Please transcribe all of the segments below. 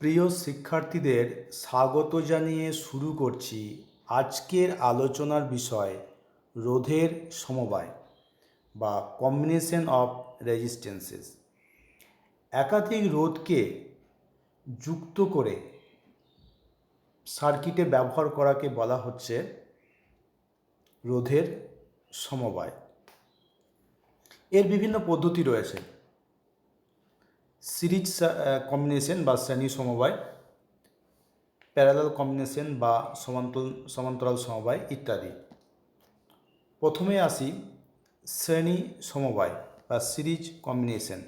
প্রিয় শিক্ষার্থীদের স্বাগত জানিয়ে শুরু করছি আজকের আলোচনার বিষয় রোধের সমবায় বা কম্বিনেশন অফ রেজিস্ট্যান্সেস। একাধিক রোধকে যুক্ত করে সার্কিটে ব্যবহার করাকে বলা হচ্ছে রোধের সমবায়। এর বিভিন্ন পদ্ধতি রয়েছে: সিরিজ কম্বিনেশন বা শ্রেণী সমবায়, প্যারালাল কম্বিনেশন বা সমান্তরাল সমবায় ইত্যাদি। প্রথমে আসি শ্রেণী সমবায় বা সিরিজ কম্বিনেশন।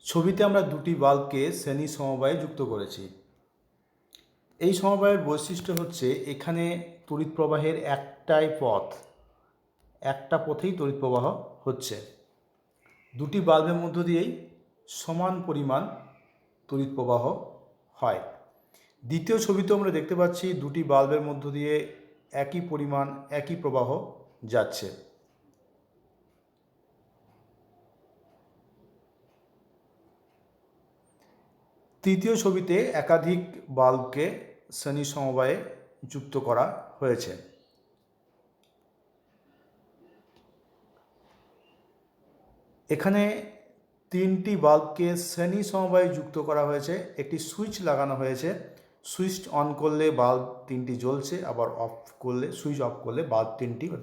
ছবিতে আমরা দুটি বাল্বকে শ্রেণী সমবায়ে যুক্ত করেছি। এই সমবায়ের বৈশিষ্ট্য হচ্ছে এখানে তড়িৎ প্রবাহের একটা পথেই তড়িৎ প্রবাহ হচ্ছে। দুটি বাল্বের মধ্য দিয়েই সমান পরিমাণ তড়িৎ প্রবাহ হয়। দ্বিতীয় ছবিতে আমরা দেখতে পাচ্ছি দুটি বাল্বের মধ্য দিয়ে একই পরিমাণ একই প্রবাহ যাচ্ছে। তৃতীয় ছবিতে একাধিক বাল্বকে শ্রেণী সমবায়ে যুক্ত করা হয়েছে। এখানে তিনটি বাল্বকে শ্রেণী সমবায়ে যুক্ত করা হয়েছে। একটি সুইচ লাগানো হয়েছে। সুইচ অন করলে বাল্ব তিনটি জ্বলছে, আবার সুইচ অফ করলে বাল্ব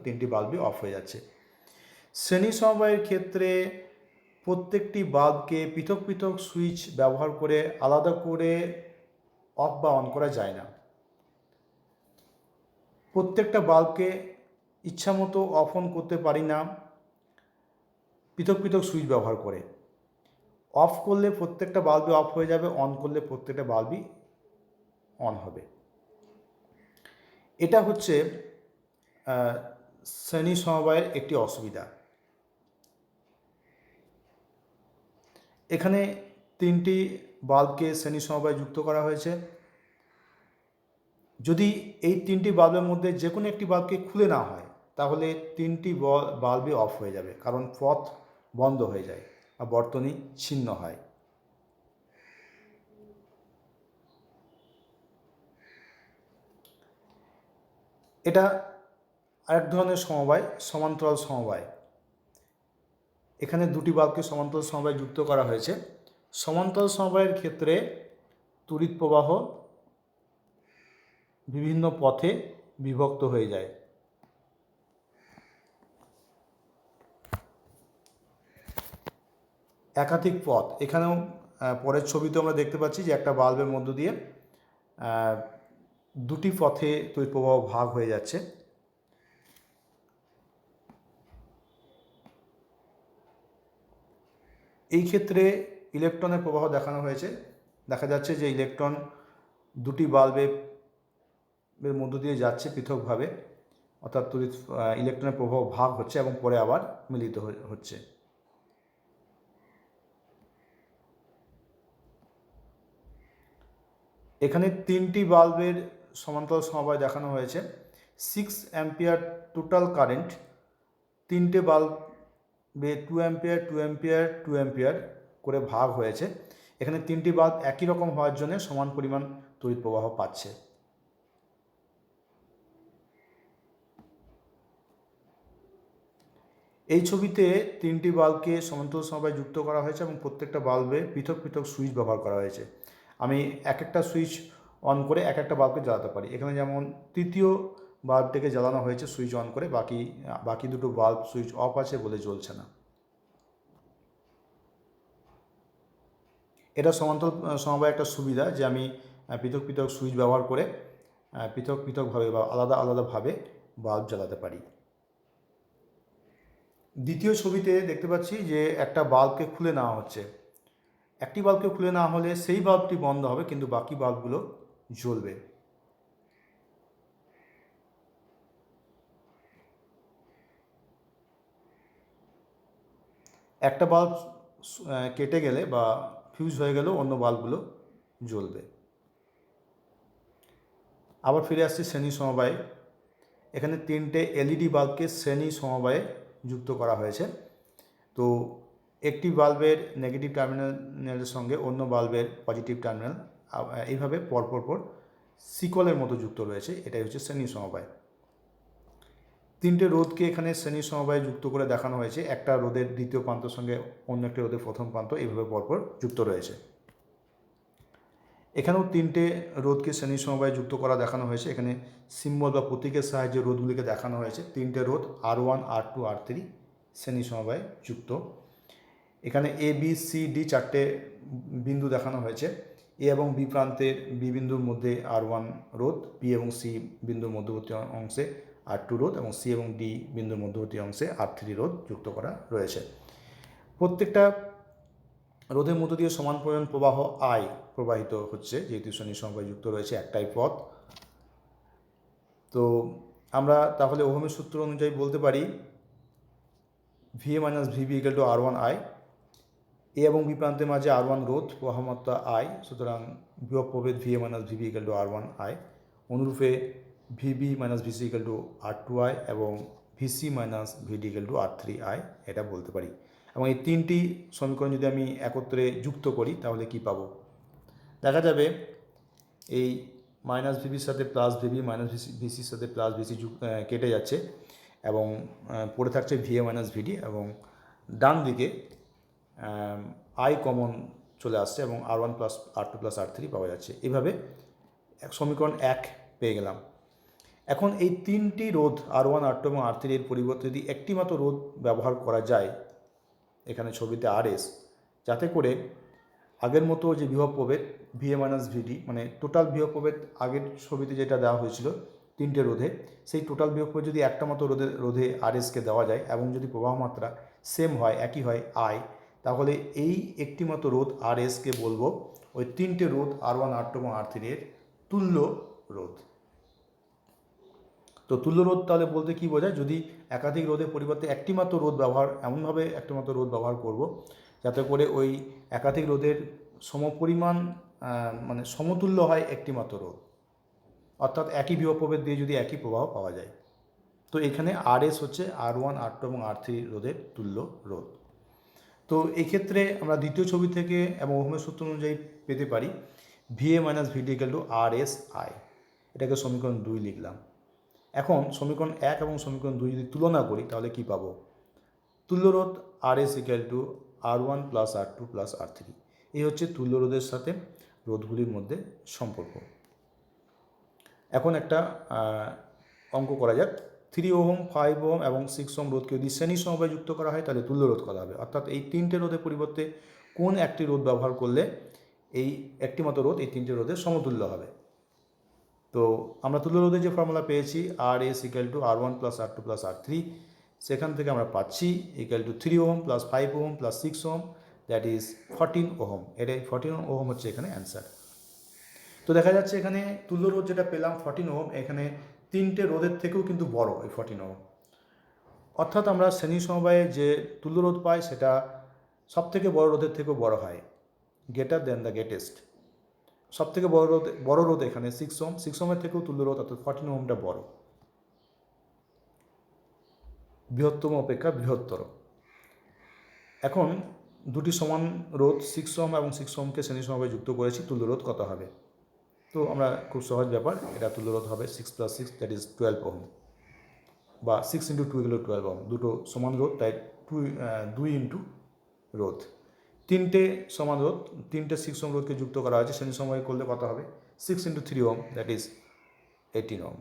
তিনটি বাল্বই অফ হয়ে যাচ্ছে। শ্রেণী সমবায়ের ক্ষেত্রে প্রত্যেকটি বাল্বকে পৃথক পৃথক সুইচ ব্যবহার করে আলাদা করে অফ বা অন করা যায় না। প্রত্যেকটা বাল্বকে ইচ্ছামতো অফ অন করতে পারি না পৃথক পৃথক সুইচ ব্যবহার করে। অফ করলে প্রত্যেকটা বাল্বই অফ হয়ে যাবে, অন করলে প্রত্যেকটা বাল্বই অন হবে। এটা হচ্ছে শ্রেণী সমবায়ের একটি অসুবিধা। এখানে তিনটি বাল্বকে শ্রেণী সমবায়ে যুক্ত করা হয়েছে। যদি এই তিনটি বাল্বের মধ্যে যে কোনো একটি বাল্বকে খুলে না হয় তাহলে তিনটি বাল্বই অফ হয়ে যাবে, কারণ পথ বন্ধ হয়ে যায় বা বর্তনী ছিন্ন হয়। এটা আরেক ধরনের সমবায়, সমান্তরাল সমবায়। এখানে দুটি বাল্বকে সমান্তরাল সমবায়ে যুক্ত করা হয়েছে। সমান্তরাল সমবায়ের ক্ষেত্রে তড়িৎ প্রবাহ বিভিন্ন পথে বিভক্ত হয়ে যায়। একাধিক পথ, এখানেও পরের ছবিতে আমরা দেখতে পাচ্ছি যে একটা বাল্বের মধ্য দিয়ে দুটি পথে তড়িৎ প্রবাহ ভাগ হয়ে যাচ্ছে। এই ক্ষেত্রে ইলেকট্রনের প্রবাহ দেখানো হয়েছে। দেখা যাচ্ছে যে ইলেকট্রন দুটি বাল্বের মধ্য দিয়ে যাচ্ছে পৃথকভাবে, অর্থাৎ ইলেকট্রনের প্রবাহ ভাগ হচ্ছে এবং পরে আবার মিলিত হচ্ছে। এখানে তিনটি বাল্বের সমান্তরাল সমবায় দেখানো হয়েছে। 6 অ্যাম্পিয়ার টোটাল কারেন্ট, তিনটে বাল্বে 2 অ্যাম্পিয়ার 2 অ্যাম্পিয়ার 2 অ্যাম্পিয়ার করে ভাগ হয়েছে। এখানে তিনটি বাল্ব একই রকম হওয়ার জন্য সমান পরিমাণ তড়িৎ প্রবাহ পাচ্ছে। এই ছবিতে তিনটি বাল্বকে সমান্তরাল সমবায়ে যুক্ত করা হয়েছে এবং প্রত্যেকটা বাল্বে পৃথক পৃথক সুইচ ব্যবহার করা হয়েছে। আমি এক একটা সুইচ অন করে এক একটা বাল্বকে জ্বালাতে পারি। এখানে যেমন তৃতীয় বাল্বটিকে জ্বালানো হয়েছে সুইচ অন করে, বাকি দুটো বাল্ব সুইচ অফ আছে বলে জ্বলছে না। এটা সমান্তরাল সমবায়ের একটা সুবিধা যে আমি পৃথক পৃথক সুইচ ব্যবহার করে পৃথকভাবে বা আলাদাভাবে বাল্ব জ্বালাতে পারি। দ্বিতীয় ছবিতে দেখতে পাচ্ছি যে একটা বাল্বকে খুলে নেওয়া হচ্ছে। একটি বাল্বকে খুলে নেওয়া হলে সেই বাল্বটি বন্ধ হবে, কিন্তু বাকি বাল্বগুলো জ্বলবে। একটা বাল্ব কেটে গেলে বা ফিউজ হয়ে গেলেও অন্য বাল্বগুলো জ্বলবে। আবার ফিরে আসছি শ্রেণী সমবায়ে। এখানে তিনটে এলইডি বাল্বকে শ্রেণী সমবায়ে যুক্ত করা হয়েছে। তো একটি বাল্বের নেগেটিভ টার্মিনালের সঙ্গে অন্য বাল্বের পজিটিভ টার্মিনাল এইভাবে পর শিকলের মতো যুক্ত রয়েছে। এটাই হচ্ছে শ্রেণী সমবায়। তিনটে রোধকে এখানে শ্রেণী সমবায়ে যুক্ত করে দেখানো হয়েছে। একটা রোধের দ্বিতীয় প্রান্তের সঙ্গে অন্য একটি রোধের প্রথম প্রান্ত এইভাবে পরপর যুক্ত রয়েছে। এখানেও তিনটে রোধকে শ্রেণী সমবায়ে যুক্ত করা দেখানো হয়েছে। এখানে সিম্বল বা প্রতীকের সাহায্যে রোধগুলিকে দেখানো হয়েছে। তিনটে রোধ R1, R2, R3 শ্রেণী সমবায়ে যুক্ত। এখানে A, B, C, D চারটে বিন্দু দেখানো হয়েছে। এ এবং বি প্রান্তের বি বিন্দুর মধ্যে R1 রোধ, বি এবং সি বিন্দুর মধ্যবর্তী অংশে R2 রোধ এবং সি এবং ডি বিন্দুর মধ্যবর্তী অংশে R3 রোধ যুক্ত করা রয়েছে। প্রত্যেকটা রোধের মধ্য দিয়ে সমান পরিমাণ প্রবাহ I প্রবাহিত হচ্ছে, যেহেতু শ্রেণী সমবায়ে যুক্ত রয়েছে একটাই পথ। তো আমরা তাহলে ওহমের সূত্র অনুযায়ী বলতে পারি VA minus VB equal to R1I। এ এবং বি প্রান্তের মাঝে R1 রোধ, প্রবাহমাত্রা I, সুতরাং বিভব প্রভেদ VA minus VB equal to R1I। অনুরূপে VB minus VC equal to R2I এবং VC minus VD equal to R3I এটা বলতে পারি। এবং এই তিনটি সমীকরণ যদি আমি একত্রে যুক্ত করি তাহলে কি পাবো? দেখা যাবে এই মাইনাস ভিবির সাথে প্লাস ভিবি, মাইনাস ভিসির সাথে প্লাস ভিসি কেটে যাচ্ছে এবং পড়ে থাকছে VA মাইনাস VD এবং ডান দিকে I কমন চলে আসছে এবং R1 plus R2 plus R3 পাওয়া যাচ্ছে। এভাবে সমীকরণ 1 পেয়ে গেলাম। এখন এই তিনটি রোধ R1, R2 এবং R3 এর পরিবর্তে যদি একটি মাত্র রোধ ব্যবহার করা যায়, এখানে ছবিতে RS, যাতে করে আগের মতো যে বিভব প্রভেদ VA মাইনাস VD, মানে টোটাল বিভব প্রভেদ আগের ছবিতে যেটা দেওয়া হয়েছিল তিনটে রোধে, সেই টোটাল বিভব প্রভেদ যদি একটা মাত্র রোধে RSকে দেওয়া যায় এবং যদি প্রবাহ মাত্রা সেম হয়, একই হয় I, তাহলে এই একটি মাত্র রোধ RSকে বলবো ওই তিনটে রোধ R1, R2 এবং R3 এর তুল্য রোধ। তো তুল্য রোধ তাহলে বলতে কি বোঝায়? যদি একাধিক রোধের পরিবর্তে একটি মাত্র রোধ ব্যবহার, এমনভাবে একটি মাত্র রোধ ব্যবহার করব যাতে করে ওই একাধিক রোধের সমপরিমাণ মানে সমতুল্য হয় একটি মাত্র রোধ, অর্থাৎ একই বিভব প্রভেদ দিয়ে যদি একই প্রবাহ পাওয়া যায়। তো এখানে RS হচ্ছে R1, R2 এবং R3 রোধের তুল্য রোধ। তো এই ক্ষেত্রে আমরা দ্বিতীয় ছবি থেকে এবং ওহমের সূত্র অনুযায়ী পেতে পারি VA minus VD equal to RSI। এটাকে সমীকরণ 2 লিখলাম। এখন সমীকরণ 1 এবং সমীকরণ 2 যদি তুলনা করি তাহলে কি পাবো? তুল্য রোধ RS equal to R1 plus R2 plus R3। এই হচ্ছে তুল্য রোধের সাথে রোধগুলির মধ্যে সম্পর্ক। এখন একটা অঙ্ক করা যাক। 3 ওহম, 5 ওহম এবং 6 ওহম রোধকে যদি শ্রেণী সমবায়ে যুক্ত করা হয় তাহলে তুল্য রোধ করা হবে। অর্থাৎ এই তিনটে রোধের পরিবর্তে কোন একটি রোধ ব্যবহার করলে এই একটি মাত্র রোধ এই তিনটে রোধের সমতুল্য হবে। তো আমরা তুল্য রোধের যে ফর্মুলা পেয়েছি RS equal to R1 plus R2 plus R3, সেখান থেকে আমরা পাচ্ছি equal to 3 ohm plus 5 ohm plus 6 ohm, that is 14 ohm. এটাই 14 ওহম হচ্ছে এখানে অ্যান্সার। তো দেখা যাচ্ছে এখানে তুল্য রোধ যেটা পেলাম 14 ওহম, এখানে তিনটে রোধের থেকেও কিন্তু বড় এই 14 ওহম। অর্থাৎ আমরা শ্রেণী সমবায়ে যে তুল্য রোধ পাই সেটা সবথেকে বড় রোধের থেকেও বড় হয়, গ্রেটার দেন দ্য গ্রেটেস্ট। সবথেকে বড় রোধ এখানে 6 ওহম, 6 ওহমের থেকেও তুল্য রোধ অর্থাৎ 14 ওহমটা বড়, বৃহত্তম অপেক্ষা বৃহত্তর। এখন দুটি সমান রোধ 6 ওহম এবং 6 ওহমকে শ্রেণী সমবায়ে যুক্ত করেছি, তুল্য রোধ কত হবে? তো আমরা খুব সহজ ব্যাপার, এটা তুল্য রোধ হবে 6 প্লাস 6 দ্যাট ইজ 12 ওহম, বা 6 ইন্টু 2 এগুলো 12 ওহম। দুটো সমান রোধ, তাই 2 ইন্টু রোধ। তিনটে সমান রোধ, তিনটে 6 ওহম রোধকে যুক্ত করা হয়েছে, শ্রেণী সমবায়ে করলে কত হবে? 6 into 3 ohm that is 18 ohm.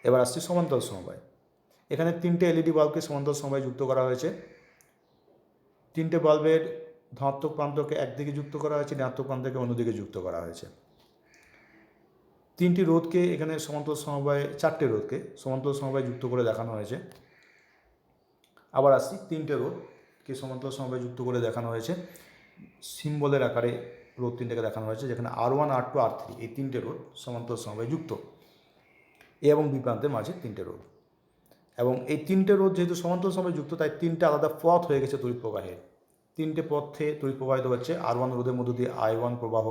এবার আসছে সমান্তরাল সমবায়। এখানে তিনটে LED বাল্বকে সমান্তরাল সমবায়ে যুক্ত করা হয়েছে। তিনটে বাল্বের ধনাত্মক প্রান্তকে একদিকে যুক্ত করা হয়েছে, ঋণাত্মক প্রান্তকে অন্যদিকে যুক্ত করা হয়েছে। তিনটি রোধকে এখানে সমান্তরাল সমবায়ে, চারটে রোধকে সমান্তরাল সমবায়ে যুক্ত করে দেখানো হয়েছে। আবার আসছি, তিনটে রোধকে সমান্তরাল সমবায়ে যুক্ত করে দেখানো হয়েছে, সিম্বলের আকারে রোধ তিনটাকে দেখানো হয়েছে, যেখানে R1, R2, R3 এই তিনটে রোধ সমান্তরাল সমবায়ে যুক্ত, এ এবং বি প্রান্তের মাঝে তিনটে রোধ। এবং এই তিনটে রোধ যেহেতু সমান্তরাল সমবায়ে যুক্ত, তাই তিনটে আলাদা পথ হয়ে গেছে তড়িৎ প্রবাহের। তিনটে পথে তড়িৎ প্রবাহিত হচ্ছে। R1 রোধের মধ্য দিয়ে I1 প্রবাহ,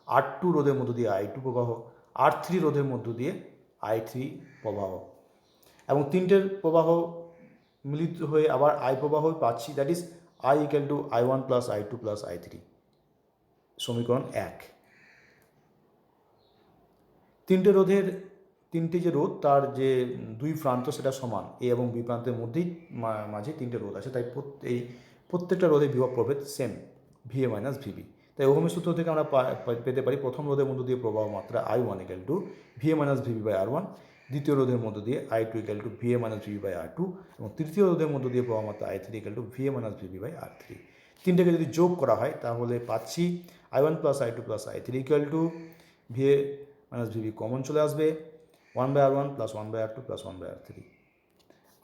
R2 রোধের মধ্য দিয়ে I2 প্রবাহ, R3 রোধের মধ্য দিয়ে I3 প্রবাহ। এবং তিনটের প্রবাহ মিলিত হয়ে আবার আই প্রবাহ পাচ্ছি, that is I equal to I1 plus I2 plus I3, সমীকরণ 1। তিনটে যে রোধ তার যে দুই প্রান্ত সেটা সমান, এ এবং বি প্রান্তের মধ্যেই মাঝে তিনটে রোধ আছে, তাই এই প্রত্যেকটা রোধের বিভব প্রভেদ সেম, VA মাইনাস VB। তাই ওহমের সূত্র থেকে আমরা পেতে পারি প্রথম রোধের মধ্য দিয়ে প্রবাহ মাত্রা I1 equal to VA minus VB by R1, দ্বিতীয় রোধের মধ্য দিয়ে I2 equal to VA minus VB by R2, এবং তৃতীয় রোধের মধ্য দিয়ে প্রবাহ মাত্রা I3 equal to VA minus VB by R3। তিনটেকে যদি যোগ করা হয় তাহলে পাচ্ছি I1 plus I2 plus I3 equal to VA minus VB common চলে আসবে 1 by R1 plus 1 by R2 plus 1 by R3।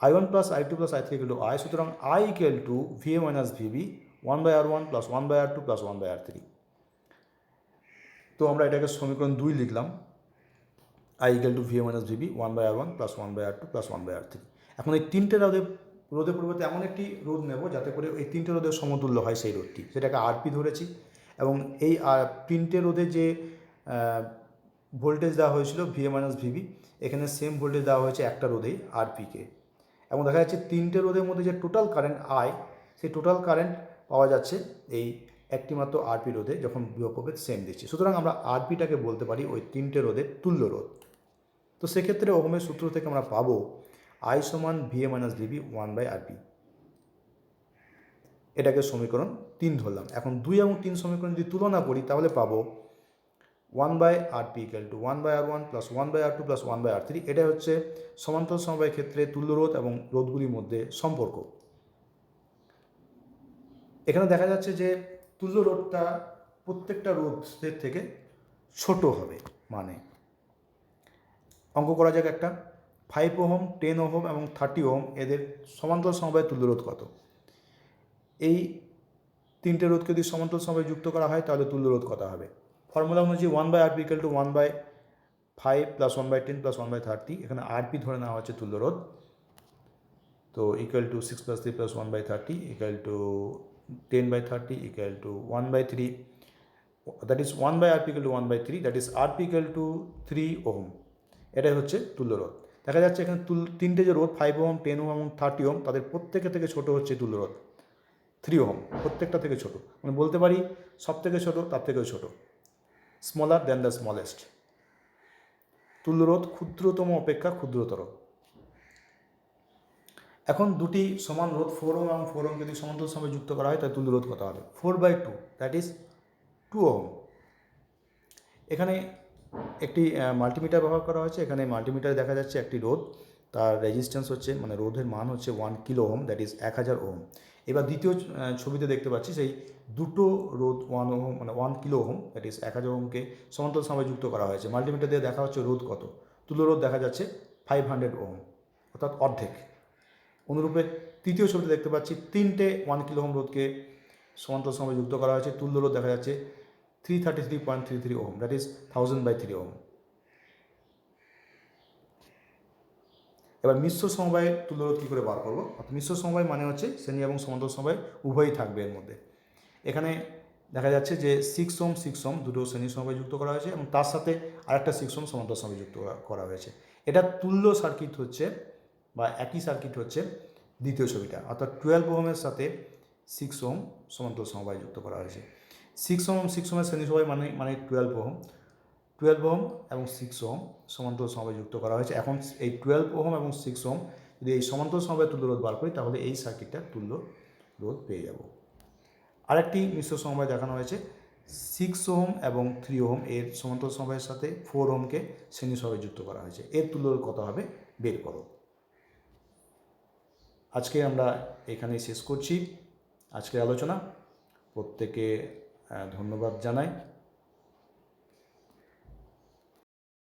I1 plus I2 plus I3 equal to I, সুতরাং I equal to VA minus VB 1 by R1 plus 1 by R2 plus 1 by R3। তো আমরা এটাকে সমীকরণ 2 লিখলাম, I equal to VA minus VB 1 by R1 plus 1 by R2 plus 1 by R3। এখন এই তিনটে রোধের পরিবর্তে এমন একটি রোধ নেব যাতে করে এই তিনটে রোধের সমতুল্য হয় সেই রোধটি, সেটাকে RP ধরেছি। এবং এই তিনটে রোধে যে ভোল্টেজ দেওয়া হয়েছিল VA মাইনাস VB, এখানে সেম ভোল্টেজ দেওয়া হয়েছে একটা রোধেই RPকে। এবং দেখা যাচ্ছে তিনটে রোধের মধ্যে যে টোটাল কারেন্ট I, সেই টোটাল কারেন্ট পাওয়া যাচ্ছে এই একটি মাত্র RP রোধে যখন বিভব প্রভেদ সেম দিচ্ছে। সুতরাং আমরা RPটাকে বলতে পারি ওই তিনটে রোধের তুল্য রোধ। তো সেক্ষেত্রে ওহমের সূত্র থেকে আমরা পাবো I সমান VA minus VB 1 by RP। এটাকে সমীকরণ 3 ধরলাম। এখন 2 এবং 3 সমীকরণ যদি তুলনা করি তাহলে পাবো 1 by RP equal to 1 by R1 plus 1 by R2 plus 1 by R3। এটা হচ্ছে সমান্তরাল সমবায়ের ক্ষেত্রে তুল্য রোধ এবং রোধগুলির মধ্যে সম্পর্ক। এখানে দেখা যাচ্ছে যে তুল্য রোধটা প্রত্যেকটা রোধের থেকে ছোট হবে, মানে অঙ্ক করা যাক একটা 5 ওহম 10 ওহম এবং 30 ওহম, এদের সমান্তরাল সমবায়ের তুল্য রোধ কত? এই তিনটে রোধকে যদি সমান্তরাল সমবায়ে যুক্ত করা হয় তাহলে তুল্য রোধ কত হবে? ফর্মুলা অনুযায়ী 1 by RP equal to 1 by 5 plus 1 by 10 plus 1 by 30। এখানে RP ধরে নেওয়া হচ্ছে তুল্য রোধ, তো equal to 6 plus 3 plus 1 by 30 equal to 10 by 30 equal to 1 by 3, that is 1 by RP equal to 1 by 3, that is RP equal to 3 ohm. এটাই হচ্ছে তুল্য রোধ। দেখা যাচ্ছে এখানে তিনটে যে রোধ 5 ওহম 10 ওহম এবং 30 ওহম, তাদের প্রত্যেকের থেকে ছোটো হচ্ছে তুল্য রোধ 3 ওহম, প্রত্যেকটা থেকে ছোটো, মানে বলতে পারি সব থেকে ছোটো তার থেকেও ছোটো, স্মলার দ্যান দ্য স্মলেস্ট। তুল্যরোধ ক্ষুদ্রতম অপেক্ষা ক্ষুদ্রতর। এখন দুটি সমান রোধ 4 ওহম এবং 4 ওহম যদি সমান্তরাল সমবায়ে যুক্ত করা হয় তাহলে তুল্যরোধ কত হবে? 4 বাই 2, দ্যাট ইজ 2 ওহম। এখানে একটি মাল্টিমিটার ব্যবহার করা হয়েছে। এখানে মাল্টিমিটারে দেখা যাচ্ছে একটি রোধ, তার রেজিস্ট্যান্স হচ্ছে, মানে রোধের মান হচ্ছে 1 kilo ohm, that is 1000 ohm. এবার দ্বিতীয় ছবিতে দেখতে পাচ্ছি সেই দুটো রোধ 1 ওহম মানে 1 কিলো ওহম, দ্যাট ইজ 1000 ওহমকে সমান্তরাল সমবায়ে যুক্ত করা হয়েছে। মাল্টিমিটার দিয়ে দেখা হচ্ছে রোধ কত, তুল্য রোধ দেখা যাচ্ছে 500 ওহম, অর্থাৎ অর্ধেক। অনুরূপে তৃতীয় ছবিতে দেখতে পাচ্ছি তিনটে 1 কিলো ওহম রোধকে সমান্তরাল সমবায়ে যুক্ত করা হয়েছে, তুল্য রোধ দেখা যাচ্ছে 333.33 ohm, that is 1000 by 3 ohm. এবার মিশ্র সমবায়ের তুল্যরোধ কী করে বার করবো? মিশ্র সমবায় মানে হচ্ছে শ্রেণী এবং সমান্তরাল সমবায় উভয়ই থাকবে এর মধ্যে। এখানে দেখা যাচ্ছে যে 6 ওহম 6 ওহম দুটো শ্রেণী সমবায় যুক্ত করা হয়েছে এবং তার সাথে আরেকটা 6 ওহম সমান্তরাল সমবায় যুক্ত করা হয়েছে। এটা তুল্য সার্কিট হচ্ছে বা একই সার্কিট হচ্ছে দ্বিতীয় ছবিটা, অর্থাৎ 12 ওহমের সাথে 6 ওহম সমান্তরাল সমবায় যুক্ত করা হয়েছে। 6 ওহম 6 ওহমের শ্রেণী সমবায় মানে 12 ওহম, 12 ওহম এবং 6 ওহম সমান্তরাল সমবায়ে যুক্ত করা হয়েছে। এখন এই 12 ওহম এবং 6 ওহম যদি এই সমান্তরাল সমবায়ে তুল্য রোধ বার করি তাহলে এই সার্কিটটার তুল্য রোধ পেয়ে যাব। আরেকটি মিশ্র সমবায় দেখানো হয়েছে 6 ওহম এবং 3 ওহম, এর সমান্তরাল সমবায়ের সাথে 4 ওহমকে শ্রেণী সমবায়ে যুক্ত করা হয়েছে। এর তুল্য রোধ কত হবে বের করো। আজকে আমরা এখানেই শেষ করছি আজকের আলোচনা। প্রত্যেকে ধন্যবাদ জানাই।